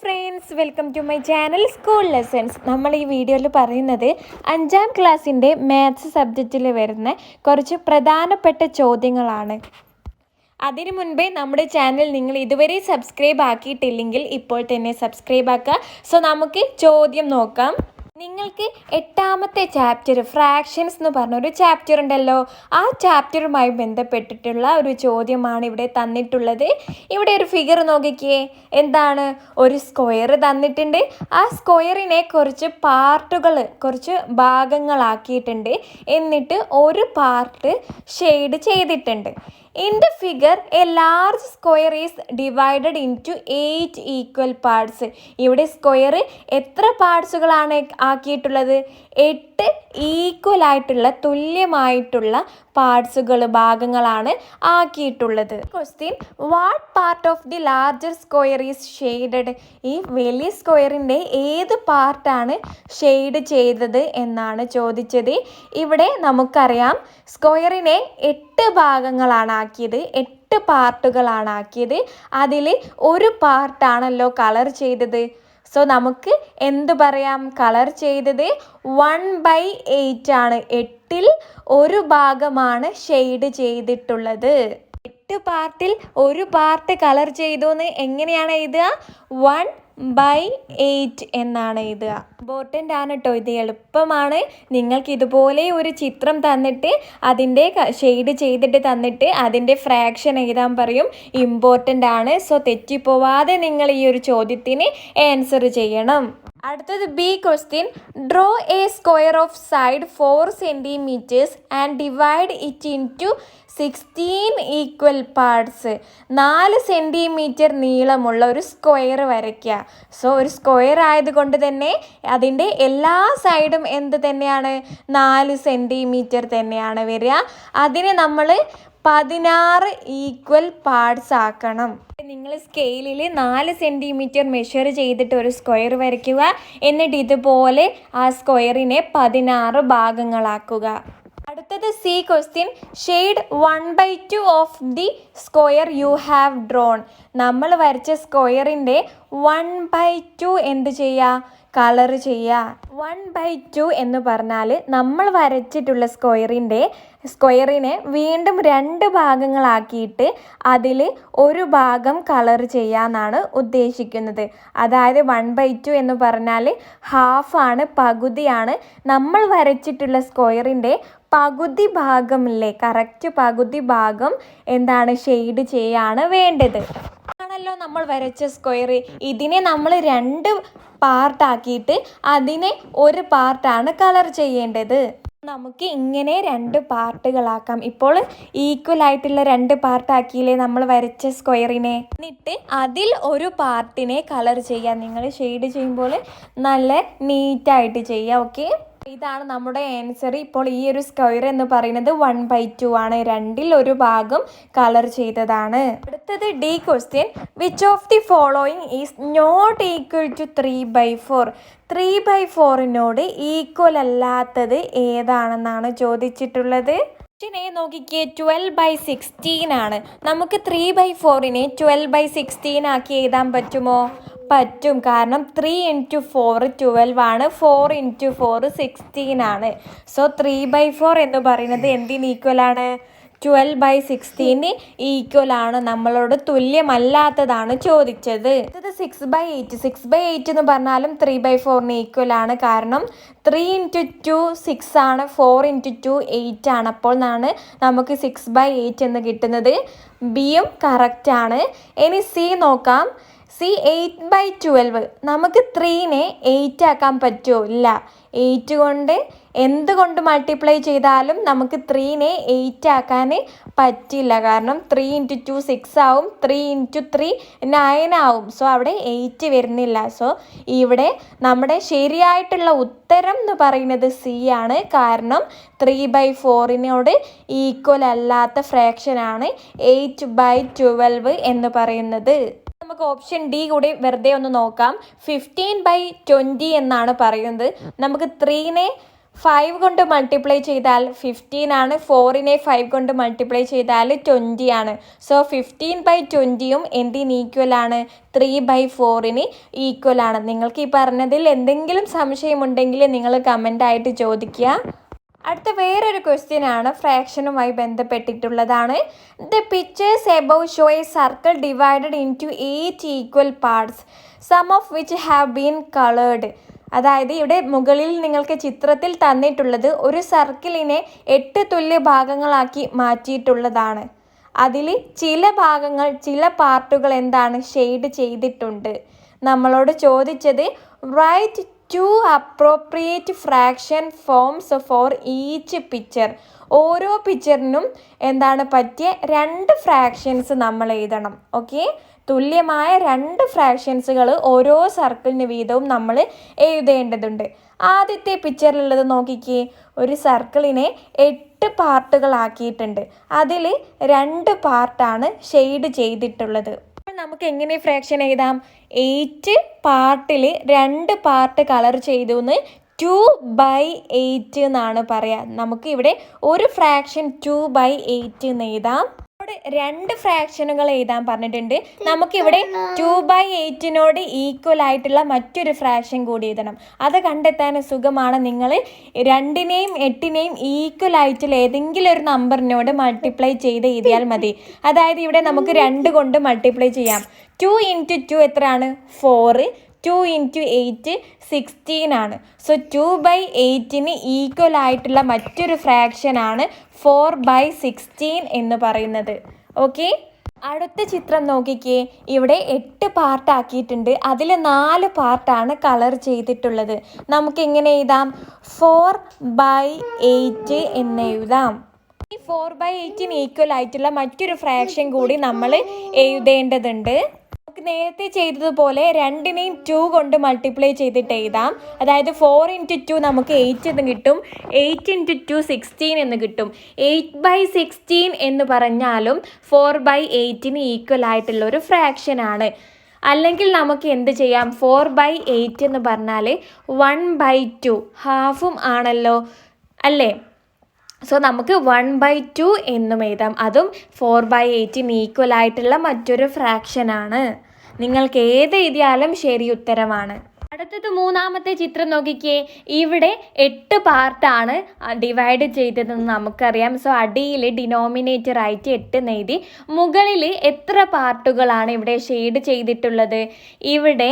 Friends, welcome to my channel school lessons. നമ്മൾ ഈ വീഡിയോയിൽ പറയുന്നത് 5ാം ക്ലാസ്സിൻ്റെ മാത്സ് സബ്ജക്റ്റിൽ വരുന്ന കുറച്ച് പ്രധാനപ്പെട്ട ചോദ്യങ്ങളാണ്. അതിനു മുൻപേ നമ്മുടെ ചാനൽ നിങ്ങൾ ഇതുവരെ സബ്സ്ക്രൈബ് ആക്കിയിട്ടില്ലെങ്കിൽ ഇപ്പോൾ തന്നെ സബ്സ്ക്രൈബ് ആക്കുക. സോ നമുക്ക് ചോദ്യം നോക്കാം. നിങ്ങൾക്ക് 8ാമത്തെ ചാപ്റ്റർ ഫ്രാക്ഷൻസ് എന്ന് പറഞ്ഞൊരു ചാപ്റ്റർ ഉണ്ടല്ലോ, ആ ചാപ്റ്ററുമായി ബന്ധപ്പെട്ടിട്ടുള്ള ഒരു ചോദ്യമാണ് ഇവിടെ തന്നിട്ടുള്ളത്. ഇവിടെ ഒരു ഫിഗർ നോക്കിക്കേ. എന്താണ്? ഒരു സ്ക്വയർ തന്നിട്ടുണ്ട്. ആ സ്ക്വയറിനെ കുറച്ച് പാർട്ടുകൾ, കുറച്ച് ഭാഗങ്ങളാക്കിയിട്ടുണ്ട്. എന്നിട്ട് ഒരു പാർട്ട് ഷെയ്ഡ് ചെയ്തിട്ടുണ്ട്. In the figure, a large square is divided into 8 equal parts. ഇവിടെ സ്ക്വയർ എത്ര പാർട്സുകളാണ് ആക്കിയിട്ടുള്ളത്? 8 ഈക്വൽ ആയിട്ടുള്ള, തുല്യമായിട്ടുള്ള പാർട്സുകൾ, ഭാഗങ്ങളാണ് ആക്കിയിട്ടുള്ളത്. Question: what part of the larger square is shaded? ഈ വലിയ സ്ക്വയറിൻ്റെ ഏത് പാർട്ടാണ് ഷെയ്ഡ് ചെയ്തത് എന്നാണ് ചോദിച്ചത്. ഇവിടെ നമുക്കറിയാം സ്ക്വയറിനെ 8 ഭാഗങ്ങളാണ് ആക്കിയത്, 8 പാർട്ടുകളാണ് ആക്കിയത്. അതിൽ ഒരു പാർട്ടാണല്ലോ കളർ ചെയ്തത്. സോ നമുക്ക് എന്ത് പറയാം? കളർ ചെയ്തത് 1/8 ആണ്. 8ൽ ഒരു ഭാഗമാണ് ഷെയ്ഡ് ചെയ്തിട്ടുള്ളത്. 8 പാർട്ടിൽ ഒരു പാർട്ട് കളർ ചെയ്തു എന്ന് എങ്ങനെയാണ് എഴുതുക? 1/8 എന്നാണ് എഴുതുക. ഇമ്പോർട്ടൻ്റ് ആണ് കേട്ടോ, ഇത് എളുപ്പമാണ്. നിങ്ങൾക്ക് ഇതുപോലെ ഒരു ചിത്രം തന്നിട്ട് അതിൻ്റെ ഷെയ്ഡ് ചെയ്തിട്ട് തന്നിട്ട് അതിൻ്റെ ഫ്രാക്ഷൻ എഴുതാൻ പറയും. ഇമ്പോർട്ടൻ്റ് ആണ്. സോ തെറ്റിപ്പോവാതെ നിങ്ങൾ ഈ ഒരു ചോദ്യത്തിന് ആൻസർ ചെയ്യണം. അടുത്തത് B question: draw A square of side 4 centimetres and divide it into 16 equal parts. 4 centimetre നീളമുള്ള ഒരു സ്ക്വയർ വരയ്ക്കുക. സോ ഒരു സ്ക്വയർ ആയതുകൊണ്ട് തന്നെ അതിൻ്റെ എല്ലാ സൈഡും എന്ത് തന്നെയാണ്? 4 സെൻറ്റിമീറ്റർ തന്നെയാണ് വരിക. അതിനെ നമ്മൾ 16 ഈക്വൽ പാർട്സ് ആക്കണം. നിങ്ങൾ സ്കെയിലിൽ 4 സെൻറ്റിമീറ്റർ മെഷർ ചെയ്തിട്ട് ഒരു സ്ക്വയർ വരയ്ക്കുക. എന്നിട്ട് ഇതുപോലെ ആ സ്ക്വയറിനെ 16 ഭാഗങ്ങളാക്കുക. അടുത്തത് C question: shade 1/2 of the square you have drone. നമ്മൾ വരച്ച സ്ക്വയറിൻ്റെ 1/2 എന്ത് ചെയ്യുക? കളർ ചെയ്യുക. 1/2 എന്ന് പറഞ്ഞാൽ നമ്മൾ വരച്ചിട്ടുള്ള സ്ക്വയറിനെ വീണ്ടും 2 ഭാഗങ്ങളാക്കിയിട്ട് അതിൽ ഒരു ഭാഗം കളർ ചെയ്യാന്നാണ് ഉദ്ദേശിക്കുന്നത്. അതായത് 1/2 എന്ന് പറഞ്ഞാൽ ഹാഫാണ്, പകുതിയാണ്. നമ്മൾ വരച്ചിട്ടുള്ള സ്ക്വയറിൻ്റെ പകുതി ഭാഗമില്ലേ, കറക്റ്റ് പകുതി ഭാഗം എന്താണ്? ഷെയ്ഡ് ചെയ്യാണ് വേണ്ടത്. ആണല്ലോ നമ്മൾ വരച്ച സ്ക്വയർ. ഇതിനെ നമ്മൾ 2 പാർട്ടാക്കിയിട്ട് അതിനെ ഒരു പാർട്ടാണ് കളർ ചെയ്യേണ്ടത്. നമുക്ക് ഇങ്ങനെ 2 പാർട്ടുകളാക്കാം. ഇപ്പോൾ ഈക്വൽ ആയിട്ടുള്ള 2 പാർട്ടാക്കിയില്ലേ നമ്മൾ വരച്ച സ്ക്വയറിനെ. എന്നിട്ട് അതിൽ ഒരു പാർട്ടിനെ കളർ ചെയ്യാം. നിങ്ങൾ ഷെയ്ഡ് ചെയ്യുമ്പോൾ നല്ല നീറ്റായിട്ട് ചെയ്യുക. ഓക്കെ, ഇതാണ് നമ്മുടെ ആൻസർ. ഇപ്പോൾ ഈ ഒരു സ്ക്വയർ എന്ന് പറയുന്നത് 1/2 ആണ്. 2ൽ ഒരു ഭാഗം കളർ ചെയ്തതാണ്. അടുത്തത് D question: which of the following is not equal to 3/4? 3/4നോട് ഈക്വൽ അല്ലാത്തത് ഏതാണെന്നാണ് ചോദിച്ചിട്ടുള്ളത്. നോക്കിക്കേ, 12/16 ആണ്. നമുക്ക് 3/4നെ 12/16 ആക്കി എഴുതാൻ പറ്റുമോ? പറ്റും. കാരണം 3 × 4 12 ആണ്, 4 × 4 16 ആണ്. സോ 3/4 എന്ന് പറയുന്നത് എന്തിന് ഈക്വൽ ആണ്? 12/16 ഈക്വൽ ആണ്. നമ്മളോട് തുല്യമല്ലാത്തതാണ് ചോദിച്ചത്. ഇത് 6/8. 6/8 എന്ന് പറഞ്ഞാലും 3/4ന് ഈക്വൽ ആണ്. കാരണം 3 × 2 6 ആണ്, 4 × 2 8 ആണ്. അപ്പോൾ നമുക്ക് 6/8 എന്ന് കിട്ടുന്നത്. ബിയും കറക്റ്റ് ആണ്. ഇനി സി നോക്കാം. സി 8/12. നമുക്ക് 3നെ 8 ആക്കാൻ പറ്റുമോ? ഇല്ല. 8 കൊണ്ട് എന്തുകൊണ്ട് മൾട്ടിപ്ലൈ ചെയ്താലും നമുക്ക് 3നെ 8 ആക്കാൻ പറ്റില്ല. കാരണം 3 × 2 6 ആവും, 3 × 3 9 ആവും. സോ അവിടെ 8 വരുന്നില്ല. സോ ഇവിടെ നമ്മുടെ ശരിയായിട്ടുള്ള ഉത്തരം എന്ന് പറയുന്നത് സി ആണ്. കാരണം 3/4നോട് ഈക്വൽ അല്ലാത്ത ഫ്രാക്ഷനാണ് 8/12 എന്ന് പറയുന്നത്. നമുക്ക് ഓപ്ഷൻ ഡി കൂടി വെറുതെ ഒന്ന് നോക്കാം. 15/20 എന്നാണ് പറയുന്നത്. നമുക്ക് 3നെ 5 കൊണ്ട് മൾട്ടിപ്ലൈ ചെയ്താൽ 15 ആണ്. 4നെ 5 കൊണ്ട് മൾട്ടിപ്ലൈ ചെയ്താൽ 20 ആണ്. സോ 15/20 എന്തിന് ഈക്വൽ ആണ്? 3/4 ഈക്വൽ ആണ്. നിങ്ങൾക്ക് ഈ പറഞ്ഞതിൽ എന്തെങ്കിലും സംശയമുണ്ടെങ്കിൽ നിങ്ങൾ കമൻ്റ് ആയിട്ട് ചോദിക്കുക. അടുത്ത വേറൊരു ക്വസ്റ്റ്യൻ ആണ്, ഫ്രാക്ഷനുമായി ബന്ധപ്പെട്ടിട്ടുള്ളതാണ്. The pictures above show a circle divided into 8 equal parts some of which have been coloured. അതായത് ഇവിടെ മുകളിൽ നിങ്ങൾക്ക് ചിത്രത്തിൽ തന്നിട്ടുള്ളത് ഒരു സർക്കിളിനെ 8 തുല്യ ഭാഗങ്ങളാക്കി മാറ്റിയിട്ടുള്ളതാണ്. അതിൽ ചില ഭാഗങ്ങൾ, ചില പാർട്ടുകൾ എന്താണ്, ഷെയ്ഡ് ചെയ്തിട്ടുണ്ട്. നമ്മളോട് ചോദിച്ചത് write 2 appropriate fraction forms for each picture. ഓരോ പിക്ചറിനും എന്താണ് പറ്റിയ 2 ഫ്രാക്ഷൻസ് നമ്മൾ എഴുതണം. ഓക്കെ, തുല്യമായ 2 ഫ്രാക്ഷൻസുകൾ ഓരോ സർക്കിളിന് വീതവും നമ്മൾ എഴുതേണ്ടതുണ്ട്. ആദ്യത്തെ പിക്ചറിലുള്ളത് നോക്കിക്കേ, ഒരു സർക്കിളിനെ 8 പാർട്ടുകളാക്കിയിട്ടുണ്ട്. അതിൽ 2 പാർട്ടാണ് ഷെയ്ഡ് ചെയ്തിട്ടുള്ളത്. അപ്പോൾ നമുക്ക് എങ്ങനെ ഫ്രാക്ഷൻ എഴുതാം? 8 പാർട്ടിൽ 2 പാർട്ട് കളർ ചെയ്തു എന്ന് 2/8 എന്നാണ് പറയുക. നമുക്ക് ഇവിടെ ഒരു ഫ്രാക്ഷൻ 2/8 എന്ന് എഴുതാം. ഇവിടെ 2 ഫ്രാക്ഷനുകൾ എഴുതാൻ പറഞ്ഞിട്ടുണ്ട്. നമുക്കിവിടെ 2/8 ഈക്വൽ ആയിട്ടുള്ള മറ്റൊരു ഫ്രാക്ഷൻ കൂടി എഴുതണം. അത് കണ്ടെത്താൻ സുഖമാണ്. നിങ്ങൾ 2നെയും 8നെയും ഈക്വൽ ആയിട്ടുള്ള ഏതെങ്കിലും ഒരു നമ്പറിനോട് മൾട്ടിപ്ലൈ ചെയ്ത് എഴുതിയാൽ മതി. അതായത് ഇവിടെ നമുക്ക് 2 കൊണ്ട് മൾട്ടിപ്ലൈ ചെയ്യാം. 2 × 2 എത്രയാണ്? 4. 2 × 8 16 ആണ്. സോ 2/8 ഈക്വൽ ആയിട്ടുള്ള മറ്റൊരു ഫ്രാക്ഷനാണ് 4/16 എന്ന് പറയുന്നത്. ഓക്കെ, അടുത്ത ചിത്രം നോക്കിക്കേ. ഇവിടെ 8 പാർട്ടാക്കിയിട്ടുണ്ട്. അതിൽ 4 പാർട്ടാണ് കളർ ചെയ്തിട്ടുള്ളത്. നമുക്ക് എങ്ങനെ എഴുതാം? 4/8 എന്ന് എഴുതാം. ഈ 4/8 ഈക്വൽ ആയിട്ടുള്ള മറ്റൊരു ഫ്രാക്ഷൻ കൂടി നമ്മൾ എഴുതേണ്ടതുണ്ട്. നേരത്തെ ചെയ്തതുപോലെ 2നെയും 2 കൊണ്ട് മൾട്ടിപ്ലൈ ചെയ്തിട്ട് എഴുതാം. അതായത് 4 × 2 നമുക്ക് 8 എന്ന് കിട്ടും. 8 × 2 16 എന്ന് കിട്ടും. 8/16 എന്ന് പറഞ്ഞാലും 4/8 ഈക്വൽ ആയിട്ടുള്ള ഒരു ഫ്രാക്ഷനാണ്. അല്ലെങ്കിൽ നമുക്ക് എന്ത് ചെയ്യാം? 4/8 എന്ന് പറഞ്ഞാൽ 1/2 ഹാഫും ആണല്ലോ അല്ലേ? സോ നമുക്ക് 1/2 എന്നും എഴുതാം. അതും 4/8 ഈക്വൽ ആയിട്ടുള്ള മറ്റൊരു ഫ്രാക്ഷനാണ്. നിങ്ങൾക്ക് ഏത് എഴുതിയാലും ശരി ഉത്തരമാണ്. അടുത്തത് മൂന്നാമത്തെ ചിത്രം നോക്കിക്കേ. ഇവിടെ 8 പാർട്ടാണ് ഡിവൈഡ് ചെയ്തതെന്ന് നമുക്കറിയാം. സോ അടിയിൽ ഡിനോമിനേറ്റർ ആയിട്ട് 8 എഴുതി. മുകളിൽ എത്ര പാർട്ടുകളാണ് ഇവിടെ ഷെയ്ഡ് ചെയ്തിട്ടുള്ളത്? ഇവിടെ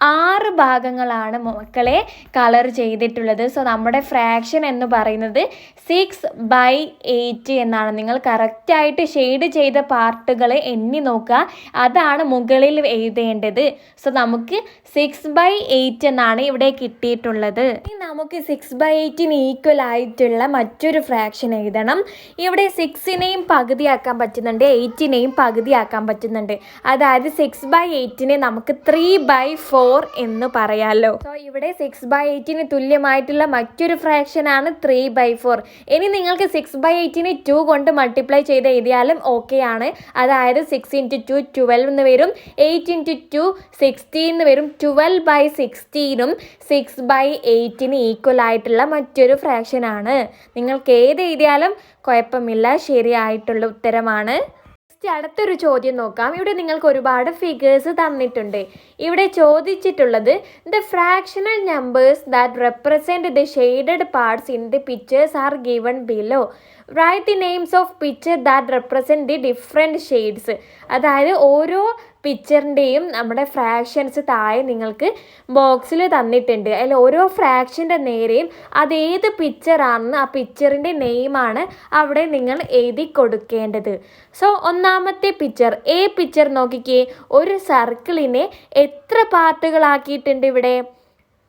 6 ഭാഗങ്ങളാണ് മക്കളെ കളർ ചെയ്തിട്ടുള്ളത്. സോ നമ്മുടെ ഫ്രാക്ഷൻ എന്ന് പറയുന്നത് 6/8 എന്നാണ്. നിങ്ങൾ കറക്റ്റായിട്ട് ഷെയ്ഡ് ചെയ്ത പാർട്ടുകൾ എണ്ണി നോക്കുക. അതാണ് മുകളിൽ എഴുതേണ്ടത്. സോ നമുക്ക് 6/8 എന്നാണ് ഇവിടെ കിട്ടിയിട്ടുള്ളത്. ഇനി നമുക്ക് 6/8 ഈക്വൽ ആയിട്ടുള്ള മറ്റൊരു ഫ്രാക്ഷൻ എഴുതണം. ഇവിടെ 6നെയും പകുതിയാക്കാൻ പറ്റുന്നുണ്ട്, 8നെയും പകുതിയാക്കാൻ പറ്റുന്നുണ്ട്. അതായത് 6/8 നമുക്ക് 3/4 എന്ന് പറയാമല്ലോ. സോ ഇവിടെ 6/8 തുല്യമായിട്ടുള്ള മറ്റൊരു ഫ്രാക്ഷനാണ് 3/4. ഇനി നിങ്ങൾക്ക് 6/8 2 കൊണ്ട് മൾട്ടിപ്ലൈ ചെയ്ത് എഴുതിയാലും ഓക്കെ ആണ്. അതായത് 6 × 2 12 എന്ന് വരും. 8 × 2 16 എന്ന് വരും. 12/16 6/8 ഈക്വൽ ആയിട്ടുള്ള മറ്റൊരു ഫ്രാക്ഷനാണ്. നിങ്ങൾക്ക് ഏത് എഴുതിയാലും കുഴപ്പമില്ല, ശരിയായിട്ടുള്ള ഉത്തരമാണ്. അടുത്തൊരു ചോദ്യം നോക്കാം. ഇവിടെ നിങ്ങൾക്ക് ഒരുപാട് ഫിഗേഴ്സ് തന്നിട്ടുണ്ട്. ഇവിടെ ചോദിച്ചിട്ടുള്ളത് the fractional numbers that represent the shaded parts in the pictures are given below. Write the names of picture that represent the different shades. അതായത് ഓരോ പിക്ചറിൻ്റെയും നമ്മുടെ ഫ്രാക്ഷൻസ് താഴെ നിങ്ങൾക്ക് ബോക്സിൽ തന്നിട്ടുണ്ട്. അതിൽ ഓരോ ഫ്രാക്ഷൻ്റെ നേരെയും അതേത് പിക്ചറാണെന്ന് ആ പിക്ചറിൻ്റെ നെയിമാണ് അവിടെ നിങ്ങൾ എഴുതി കൊടുക്കേണ്ടത്. സോ ഒന്നാമത്തെ പിക്ചർ, എ പിക്ചർ നോക്കിക്കേ. ഒരു സർക്കിളിനെ എത്ര പാർട്ടുകളാക്കിയിട്ടുണ്ട്? ഇവിടെ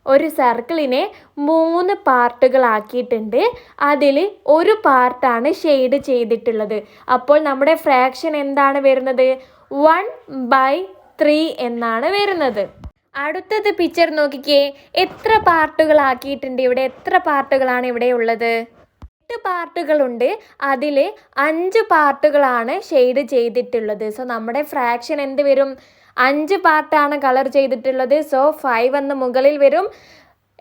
ഒരു സർക്കിളിനെ 3 പാർട്ടുകളാക്കിയിട്ടുണ്ട്. അതിൽ ഒരു പാർട്ടാണ് ഷെയ്ഡ് ചെയ്തിട്ടുള്ളത്. അപ്പോൾ നമ്മുടെ ഫ്രാക്ഷൻ എന്താണ് വരുന്നത്? 1/3 എന്നാണ് വരുന്നത്. അടുത്തത് പിക്ചർ നോക്കിക്കേ. എത്ര പാർട്ടുകളാക്കിയിട്ടുണ്ട്? ഇവിടെ എത്ര പാർട്ടുകളാണ് ഇവിടെ ഉള്ളത്? 8 പാർട്ടുകളുണ്ട്. അതിൽ 5 പാർട്ടുകളാണ് ഷെയ്ഡ് ചെയ്തിട്ടുള്ളത്. സോ നമ്മുടെ ഫ്രാക്ഷൻ എന്ത് വരും? 5 പാർട്ടാണ് കളർ ചെയ്തിട്ടുള്ളത്. സോ 5 എന്ന് മുകളിൽ വരും.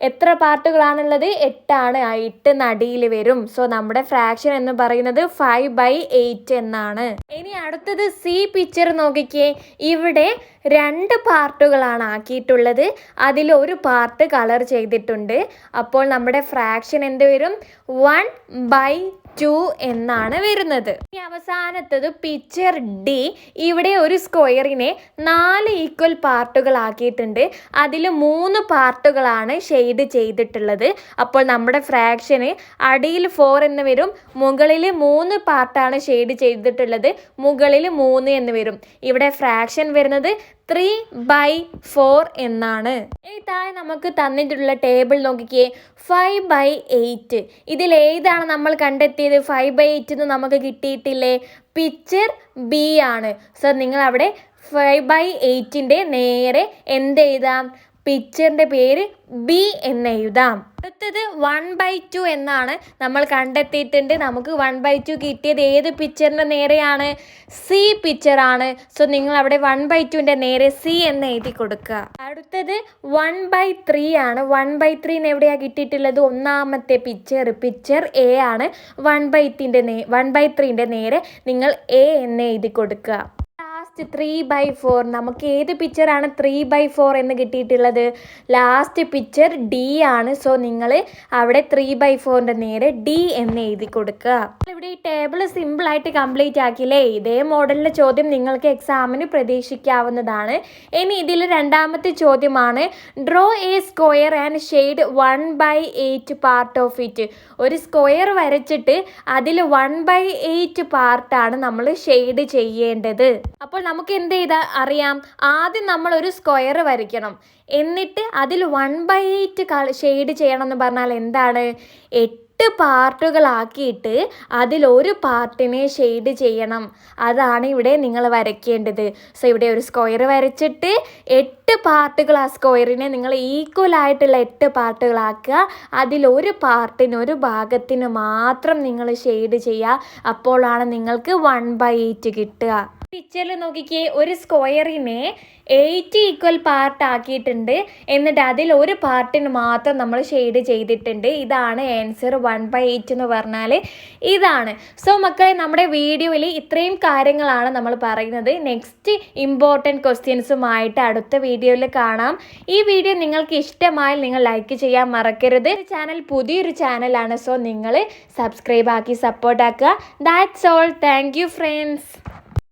എത്ര പാർട്ടുകളാണുള്ളത്? 8 ആ 8 നടിയിൽ വരും. സോ നമ്മുടെ ഫ്രാക്ഷൻ എന്ന് പറയുന്നത് 5/8 എന്നാണ്. ഇനി അടുത്തത് സി പിക്ചർ നോക്കിക്കേ. ഇവിടെ 2 പാർട്ടുകളാണ് ആക്കിയിട്ടുള്ളത്. അതിൽ ഒരു പാർട്ട് കളർ ചെയ്തിട്ടുണ്ട്. അപ്പോൾ നമ്മുടെ ഫ്രാക്ഷൻ എന്ത് വരും? 1/2 എന്നാണ് വരുന്നത്. ഇനി അവസാനത്തത് പിക്ചർ ഡി. ഇവിടെ ഒരു സ്ക്വയറിനെ 4 ഈക്വൽ പാർട്ടുകൾ ആക്കിയിട്ടുണ്ട്. അതിൽ 3 പാർട്ടുകളാണ് ഷെയ്ഡ് ചെയ്തിട്ടുള്ളത്. അപ്പോൾ നമ്മുടെ ഫ്രാക്ഷന് അടിയിൽ 4 എന്ന് വരും, മുകളിൽ 3 പാർട്ടാണ് ഷെയ്ഡ് ചെയ്തിട്ടുള്ളത്, മുകളിൽ 3 എന്ന് വരും. ഇവിടെ ഫ്രാക്ഷൻ വരുന്നത് 3/4 എന്നാണ്. ഇനി താഴെ നമുക്ക് തന്നിട്ടുള്ള ടേബിൾ നോക്കിക്കേ. 5/8 ഇതിൽ ഏതാണ് നമ്മൾ കണ്ടെത്തിയത്? 5/8 എന്ന് നമുക്ക് കിട്ടിയിട്ടില്ലേ? പിക്ചർ ബി ആണ്. സോ നിങ്ങൾ അവിടെ 5/8ൻ്റെ നേരെ എന്ത് എഴുതാം? പിക്ചറിൻ്റെ പേര് ബി എന്ന് എഴുതാം. അടുത്തത് 1/2 എന്നാണ് നമ്മൾ കണ്ടെത്തിയിട്ടുണ്ട്. നമുക്ക് 1/2 കിട്ടിയത് ഏത് പിക്ചറിൻ്റെ നേരെയാണ്? സി പിക്ചർ ആണ്. സോ നിങ്ങൾ അവിടെ 1/2ൻ്റെ നേരെ സി എന്ന് എഴുതി കൊടുക്കുക. അടുത്തത് 1/3 ആണ്. 1/3 എവിടെയാണ് കിട്ടിയിട്ടുള്ളത്? ഒന്നാമത്തെ പിക്ചർ എ ആണ്. 1/3ൻ്റെ നേരെ നിങ്ങൾ എ എന്ന് എഴുതി കൊടുക്കുക. 3/4 നമുക്ക് ഏത് പിക്ചറാണ് 3/4 എന്ന് കിട്ടിയിട്ടുള്ളത്? ലാസ്റ്റ് പിക്ചർ ഡി ആണ്. സോ നിങ്ങൾ അവിടെ 3/4ൻ്റെ നേരെ ഡി എന്ന് എഴുതി കൊടുക്കുക. ഇവിടെ ഈ ടേബിൾ സിമ്പിളായിട്ട് കംപ്ലീറ്റ് ആക്കിയില്ലേ? ഇതേ മോഡലിൻ്റെ ചോദ്യം നിങ്ങൾക്ക് എക്സാമിന് പ്രതീക്ഷിക്കാവുന്നതാണ്. ഇനി ഇതിൽ രണ്ടാമത്തെ ചോദ്യമാണ് draw A square and shade 1/8 part of it. ഒരു സ്ക്വയർ വരച്ചിട്ട് അതിൽ 1/8 പാർട്ടാണ് നമ്മൾ ഷെയ്ഡ് ചെയ്യേണ്ടത്. അപ്പോൾ നമുക്ക് എന്ത് ചെയ്താൽ അറിയാം? ആദ്യം നമ്മൾ ഒരു സ്ക്വയർ വരയ്ക്കണം, എന്നിട്ട് അതിൽ 1/8 ഷെയ്ഡ് ചെയ്യണം എന്ന് പറഞ്ഞാൽ എന്താണ്? 8 പാർട്ടുകളാക്കിയിട്ട് അതിലൊരു പാർട്ടിനെ ഷെയ്ഡ് ചെയ്യണം. അതാണ് ഇവിടെ നിങ്ങൾ വരയ്ക്കേണ്ടത്. സോ ഇവിടെ ഒരു സ്ക്വയർ വരച്ചിട്ട് 8 പാർട്ടുകൾ, ആ സ്ക്വയറിനെ നിങ്ങൾ ഈക്വൽ ആയിട്ടുള്ള 8 പാർട്ടുകളാക്കുക. അതിലൊരു പാർട്ടിന്, ഒരു ഭാഗത്തിന് മാത്രം നിങ്ങൾ ഷെയ്ഡ് ചെയ്യുക. അപ്പോഴാണ് നിങ്ങൾക്ക് 1/8 കിട്ടുക. പിക്ചറിൽ നോക്കിക്കേ, ഒരു സ്ക്വയറിനെ 8 ഈക്വൽ പാർട്ട് ആക്കിയിട്ടുണ്ട്. എന്നിട്ട് അതിൽ ഒരു പാർട്ടിന് മാത്രം നമ്മൾ ഷെയ്ഡ് ചെയ്തിട്ടുണ്ട്. ഇതാണ് ആൻസർ. 1/8 എന്ന് പറഞ്ഞാൽ ഇതാണ്. സോ മക്കളെ, നമ്മുടെ വീഡിയോയിൽ ഇത്രയും കാര്യങ്ങളാണ് നമ്മൾ പറയുന്നത്. നെക്സ്റ്റ് ഇമ്പോർട്ടൻറ്റ് ക്വസ്റ്റ്യൻസുമായിട്ട് അടുത്ത വീഡിയോയിൽ കാണാം. ഈ വീഡിയോ നിങ്ങൾക്ക് ഇഷ്ടമായാൽ നിങ്ങൾ ലൈക്ക് ചെയ്യാൻ മറക്കരുത്. ചാനൽ പുതിയൊരു ചാനലാണ്. സോ നിങ്ങൾ സബ്സ്ക്രൈബ് ആക്കി സപ്പോർട്ട് ആക്കുക. That's all. Thank you friends.